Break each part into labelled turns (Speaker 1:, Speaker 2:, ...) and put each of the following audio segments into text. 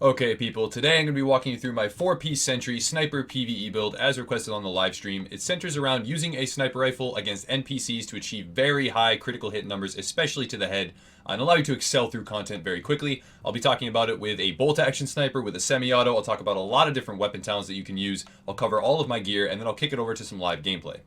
Speaker 1: Okay people, today I'm going to be walking you through my 4-piece Sentry Sniper PvE build as requested on the live stream. It centers around using a sniper rifle against NPCs to achieve very high critical hit numbers, especially to the head, and allow you to excel through content very quickly. I'll be talking about it with a bolt action sniper, with a semi-auto. I'll talk about a lot of different weapon talents that you can use. I'll cover all of my gear, and then I'll kick it over to some live gameplay.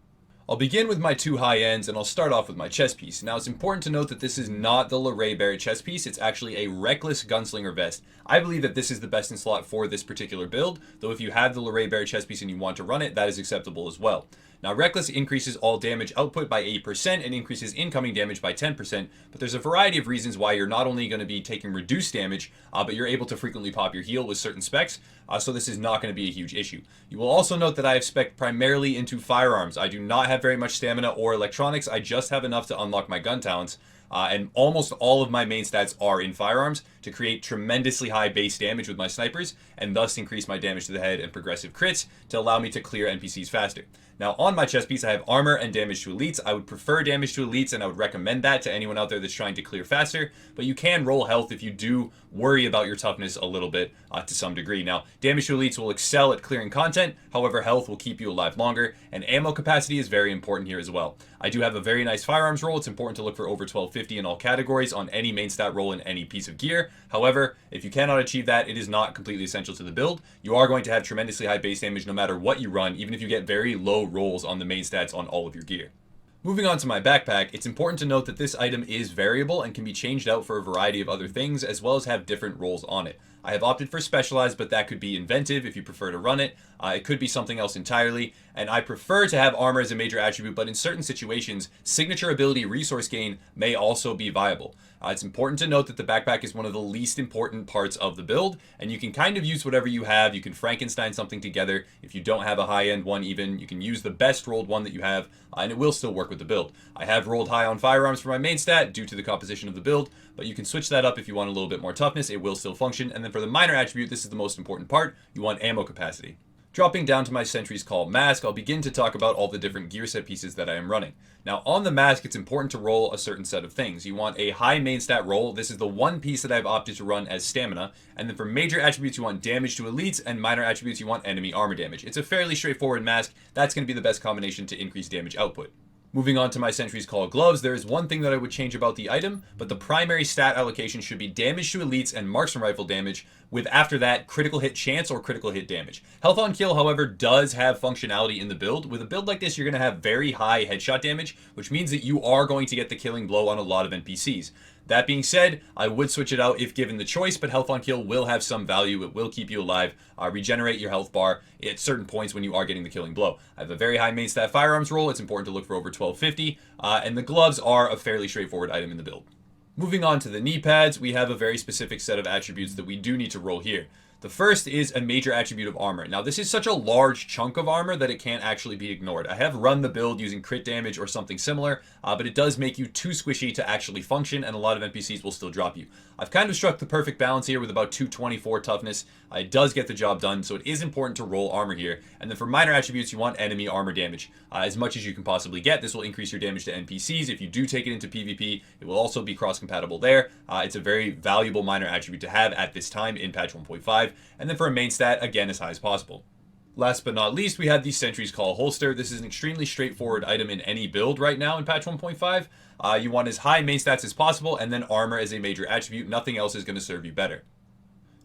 Speaker 1: I'll begin with my two high ends, and I'll start off with my chest piece. Now, it's important to note that this is not the Luray Barrett chest piece. It's actually a Reckless Gunslinger vest. I believe that this is the best in slot for this particular build, though if you have the Luray Barrett chest piece and you want to run it, that is acceptable as well. Now, Reckless increases all damage output by 8% and increases incoming damage by 10%, but there's a variety of reasons why you're not only going to be taking reduced damage, but you're able to frequently pop your heal with certain specs, so this is not going to be a huge issue. You will also note that I have spec'd primarily into firearms. I do not have very much stamina or electronics. I just have enough to unlock my gun talents. And almost all of my main stats are in firearms to create tremendously high base damage with my snipers, and thus increase my damage to the head and progressive crits to allow me to clear NPCs faster. Now, on my chest piece, I have armor and damage to elites. I would prefer damage to elites, and I would recommend that to anyone out there that's trying to clear faster, but you can roll health if you do worry about your toughness a little bit to some degree. Now, damage to elites will excel at clearing content, however, health will keep you alive longer, and ammo capacity is very important here as well. I do have a very nice firearms roll. It's important to look for over 1250 in all categories on any main stat roll in any piece of gear. However, if you cannot achieve that, it is not completely essential to the build. You are going to have tremendously high base damage no matter what you run, even if you get very low rolls on the main stats on all of your gear. Moving on to my backpack, it's important to note that this item is variable and can be changed out for a variety of other things, as well as have different roles on it. I have opted for specialized, but that could be inventive if you prefer to run it. It could be something else entirely, and I prefer to have armor as a major attribute, but in certain situations, signature ability resource gain may also be viable. It's important to note that the backpack is one of the least important parts of the build, and you can kind of use whatever you have. You can Frankenstein something together. If you don't have a high-end one even, you can use the best rolled one that you have, and it will still work with the build. I have rolled high on firearms for my main stat due to the composition of the build, but you can switch that up if you want a little bit more toughness. It will still function. And then for the minor attribute, this is the most important part. You want ammo capacity. Dropping down to my Sentry's Call mask, I'll begin to talk about all the different gear set pieces that I am running. Now, on the mask, it's important to roll a certain set of things. You want a high main stat roll. This is the one piece that I've opted to run as stamina. And then for major attributes, you want damage to elites, and minor attributes, you want enemy armor damage. It's a fairly straightforward mask. That's going to be the best combination to increase damage output. Moving on to my Sentry's Call gloves, there is one thing that I would change about the item, but the primary stat allocation should be damage to elites and marksman rifle damage, with after that critical hit chance or critical hit damage. Health on kill, however, does have functionality in the build. With a build like this, you're going to have very high headshot damage, which means that you are going to get the killing blow on a lot of NPCs. That being said, I would switch it out if given the choice, but health on kill will have some value. It will keep you alive, regenerate your health bar at certain points when you are getting the killing blow. I have a very high main stat firearms roll. It's important to look for over 1250, and the gloves are a fairly straightforward item in the build. Moving on to the knee pads, we have a very specific set of attributes that we do need to roll here. The first is a major attribute of armor. Now, this is such a large chunk of armor that it can't actually be ignored. I have run the build using crit damage or something similar, but it does make you too squishy to actually function, and a lot of NPCs will still drop you. I've kind of struck the perfect balance here with about 224 toughness. It does get the job done, so it is important to roll armor here. And then for minor attributes, you want enemy armor damage. As much as you can possibly get. This will increase your damage to NPCs. If you do take it into PvP, it will also be cross-compatible there. It's a very valuable minor attribute to have at this time in patch 1.5. And then for a main stat, again, as high as possible. Last but not least, we have the Sentry's Call holster. This is an extremely straightforward item in any build right now in patch 1.5. You want as high main stats as possible, and then armor as a major attribute. Nothing else is going to serve you better.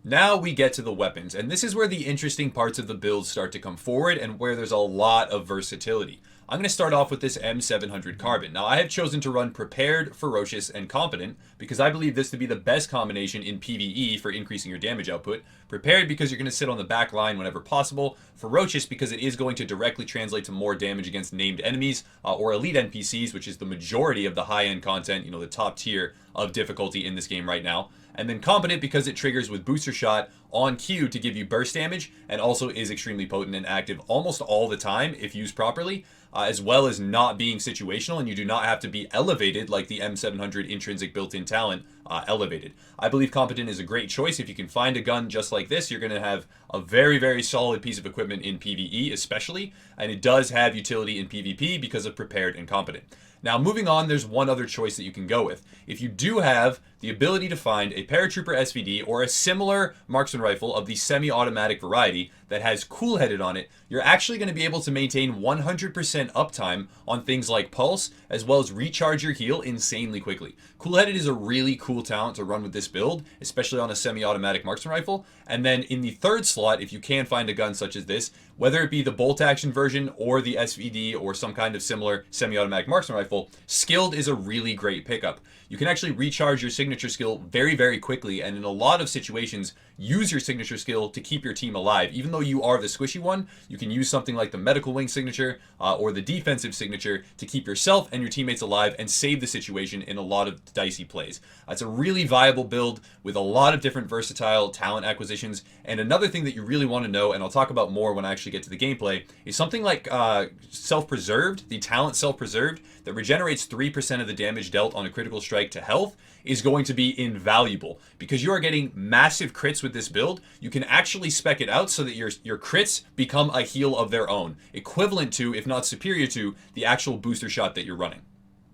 Speaker 1: Now we get to the weapons, and this is where the interesting parts of the build start to come forward and where there's a lot of versatility. I'm going to start off with this M700 Carbon. Now, I have chosen to run Prepared, Ferocious, and Competent because I believe this to be the best combination in PvE for increasing your damage output. Prepared because you're going to sit on the back line whenever possible. Ferocious because it is going to directly translate to more damage against named enemies or elite NPCs, which is the majority of the high-end content, you know, the top tier of difficulty in this game right now. And then Competent because it triggers with Booster Shot on cue to give you burst damage, and also is extremely potent and active almost all the time if used properly, as well as not being situational, and you do not have to be elevated like the M700 intrinsic built-in talent elevated. I believe Competent is a great choice. If you can find a gun just like this, you're going to have a very, very solid piece of equipment in PvE especially, and it does have utility in PvP because of Prepared and Competent. Now, moving on, there's one other choice that you can go with. If you do have the ability to find a Paratrooper SVD or a similar marksman rifle of the semi-automatic variety that has cool-headed on it, you're actually going to be able to maintain 100% uptime on things like pulse, as well as recharge your heal insanely quickly. Cool-headed is a really cool talent to run with this build, especially on a semi-automatic marksman rifle. And then in the third slot, if you can find a gun such as this, whether it be the bolt action version or the SVD or some kind of similar semi-automatic marksman rifle, skilled is a really great pickup. You can actually recharge your signature skill very, very quickly, and in a lot of situations, use your signature skill to keep your team alive. Even though you are the squishy one, you can use something like the medical wing signature or the defensive signature to keep yourself and your teammates alive and save the situation in a lot of dicey plays. It's a really viable build with a lot of different versatile talent acquisitions. And another thing that you really want to know, and I'll talk about more when I actually get to the gameplay, is something like Self-Preserved, the talent Self-Preserved, that regenerates 3% of the damage dealt on a critical strike to health, is going to be invaluable because you are getting massive crits with this build. You can actually spec it out so that your crits become a heal of their own, equivalent to, if not superior to, the actual booster shot that you're running.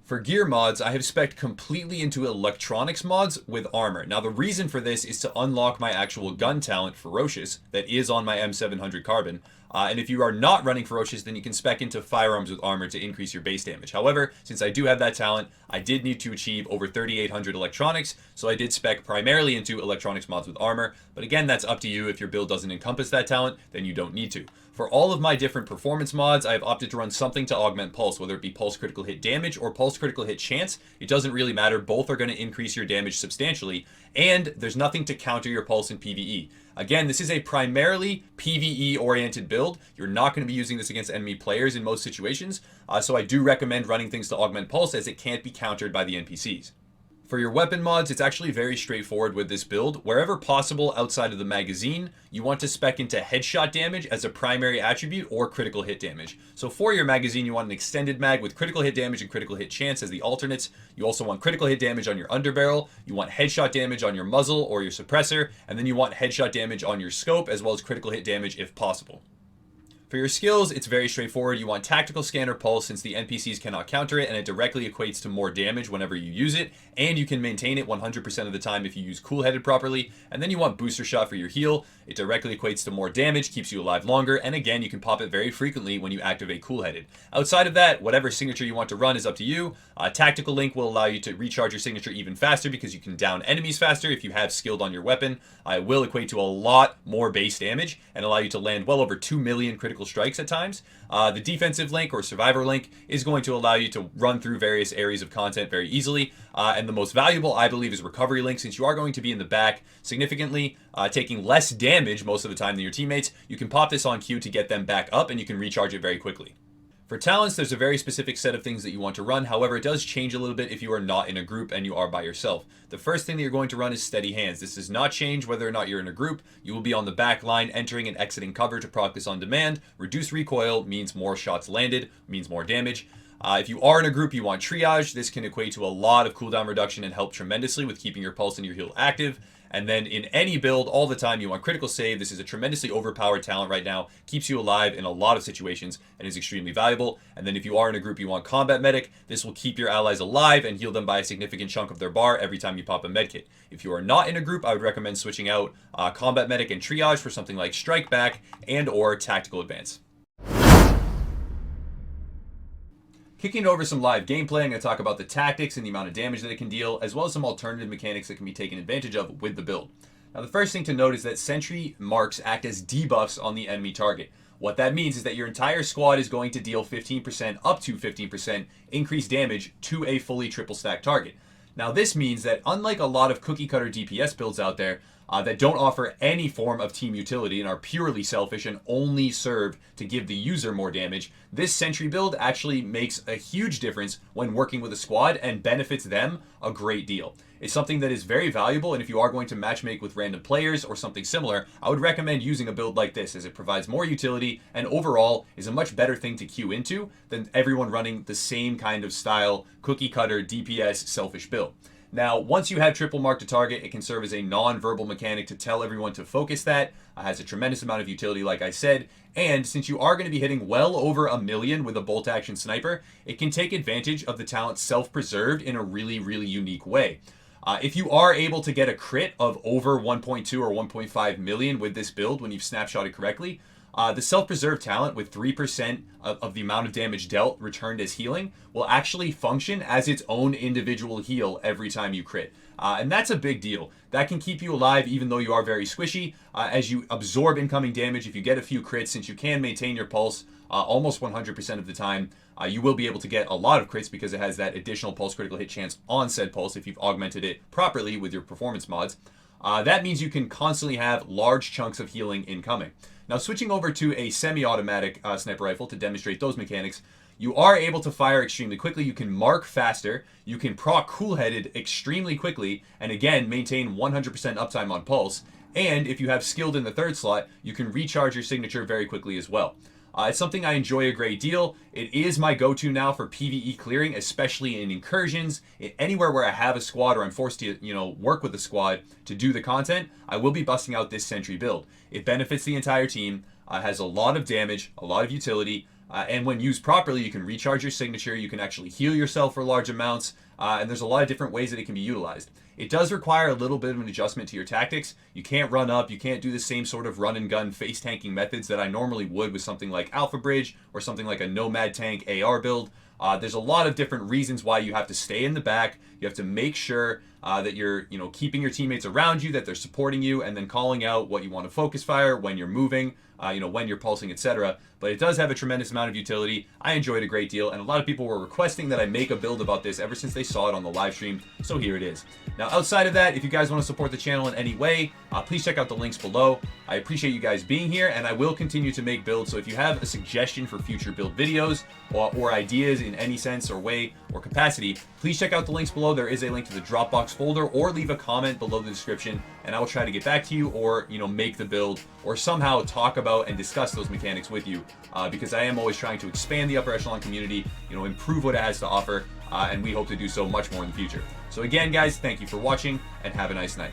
Speaker 1: For gear mods, I have spec'd completely into electronics mods with armor. Now, the reason for this is to unlock my actual gun talent, Ferocious, that is on my M700 Carbon. And if you are not running Ferocious, then you can spec into firearms with armor to increase your base damage. However, since I do have that talent, I did need to achieve over 3,800 electronics, so I did spec primarily into electronics mods with armor. But again, that's up to you. If your build doesn't encompass that talent, then you don't need to. For all of my different performance mods, I have opted to run something to augment pulse, whether it be pulse critical hit damage or pulse critical hit chance. It doesn't really matter. Both are going to increase your damage substantially, and there's nothing to counter your pulse in PvE. Again, this is a primarily PvE-oriented build. You're not going to be using this against enemy players in most situations, so I do recommend running things to augment pulse as it can't be countered by the NPCs. For your weapon mods, it's actually very straightforward with this build. Wherever possible outside of the magazine, you want to spec into headshot damage as a primary attribute or critical hit damage. So for your magazine, you want an extended mag with critical hit damage and critical hit chance as the alternates. You also want critical hit damage on your underbarrel. You want headshot damage on your muzzle or your suppressor. And then you want headshot damage on your scope as well as critical hit damage if possible. For your skills, it's very straightforward. You want Tactical Scanner Pulse since the NPCs cannot counter it and it directly equates to more damage whenever you use it, and you can maintain it 100% of the time if you use Cool-Headed properly. And then you want Booster Shot for your heal. It directly equates to more damage, keeps you alive longer, and again, you can pop it very frequently when you activate Cool-Headed. Outside of that, whatever signature you want to run is up to you. Tactical Link will allow you to recharge your signature even faster because you can down enemies faster if you have skilled on your weapon. It will equate to a lot more base damage and allow you to land well over 2 million critical strikes at times. The defensive link or survivor link is going to allow you to run through various areas of content very easily. And the most valuable, I believe, is recovery link. Since you are going to be in the back significantly, taking less damage most of the time than your teammates, you can pop this on cue to get them back up and you can recharge it very quickly. For talents, there's a very specific set of things that you want to run. However, it does change a little bit if you are not in a group and you are by yourself. The first thing that you're going to run is Steady Hands. This does not change whether or not you're in a group. You will be on the back line, entering and exiting cover to proc this on demand. Reduce recoil means more shots landed, means more damage. If you are in a group, you want Triage. This can equate to a lot of cooldown reduction and help tremendously with keeping your pulse and your heal active. And then in any build, all the time, you want Critical Save. This is a tremendously overpowered talent right now. Keeps you alive in a lot of situations and is extremely valuable. And then if you are in a group, you want Combat Medic. This will keep your allies alive and heal them by a significant chunk of their bar every time you pop a medkit. If you are not in a group, I would recommend switching out Combat Medic and Triage for something like Strike Back and or Tactical Advance. Kicking over some live gameplay, I'm going to talk about the tactics and the amount of damage that it can deal, as well as some alternative mechanics that can be taken advantage of with the build. Now, the first thing to note is that Sentry marks act as debuffs on the enemy target. What that means is that your entire squad is going to deal 15%, up to 15% increased damage to a fully triple stack target. Now, this means that unlike a lot of cookie cutter DPS builds out there, that don't offer any form of team utility and are purely selfish and only serve to give the user more damage, this Sentry build actually makes a huge difference when working with a squad and benefits them a great deal. It's something that is very valuable, and if you are going to matchmake with random players or something similar, I would recommend using a build like this as it provides more utility and overall is a much better thing to queue into than everyone running the same kind of style cookie cutter DPS selfish build. Now, once you have triple mark to target, it can serve as a non-verbal mechanic to tell everyone to focus that. It has a tremendous amount of utility, like I said. And since you are going to be hitting well over 1 million with a bolt action sniper, it can take advantage of the talent self-preserved in a really, really unique way. If you are able to get a crit of over 1.2 or 1.5 million with this build when you've snapshotted correctly, the self-preserve talent with 3% of the amount of damage dealt returned as healing will actually function as its own individual heal every time you crit. And that's a big deal. That can keep you alive even though you are very squishy. As you absorb incoming damage, if you get a few crits, since you can maintain your pulse almost 100% of the time, you will be able to get a lot of crits because it has that additional pulse critical hit chance on said pulse if you've augmented it properly with your performance mods. That means you can constantly have large chunks of healing incoming. Now, switching over to a semi-automatic sniper rifle to demonstrate those mechanics, you are able to fire extremely quickly. You can mark faster. You can proc cool-headed extremely quickly, and again, maintain 100% uptime on pulse. And if you have skilled in the third slot, you can recharge your signature very quickly as well. It's something I enjoy a great deal. It is my go-to now for PvE clearing, especially in incursions. Anywhere where I have a squad or I'm forced to, work with a squad to do the content, I will be busting out this Sentry build. It benefits the entire team, has a lot of damage, a lot of utility, and when used properly, you can recharge your signature, you can actually heal yourself for large amounts, and there's a lot of different ways that it can be utilized. It does require a little bit of an adjustment to your tactics. You can't run up, you can't do the same sort of run and gun face tanking methods that I normally would with something like Alpha Bridge or something like a Nomad Tank AR build. There's a lot of different reasons why you have to stay in the back. You have to make sure that you're keeping your teammates around you, that they're supporting you, and then calling out what you want to focus fire, when you're moving, when you're pulsing, etc. But it does have a tremendous amount of utility. I enjoyed it a great deal, and a lot of people were requesting that I make a build about this ever since they saw it on the live stream, so here it is. Now, outside of that, if you guys want to support the channel in any way, please check out the links below. I appreciate you guys being here, and I will continue to make builds, so if you have a suggestion for future build videos or ideas in any sense or way or capacity, please check out the links below. There is a link to the Dropbox folder, or leave a comment below the description, and I will try to get back to you, or make the build, or somehow talk about and discuss those mechanics with you, because I am always trying to expand the upper echelon community, improve what it has to offer, and we hope to do so much more in the future. So again, guys, thank you for watching, and have a nice night.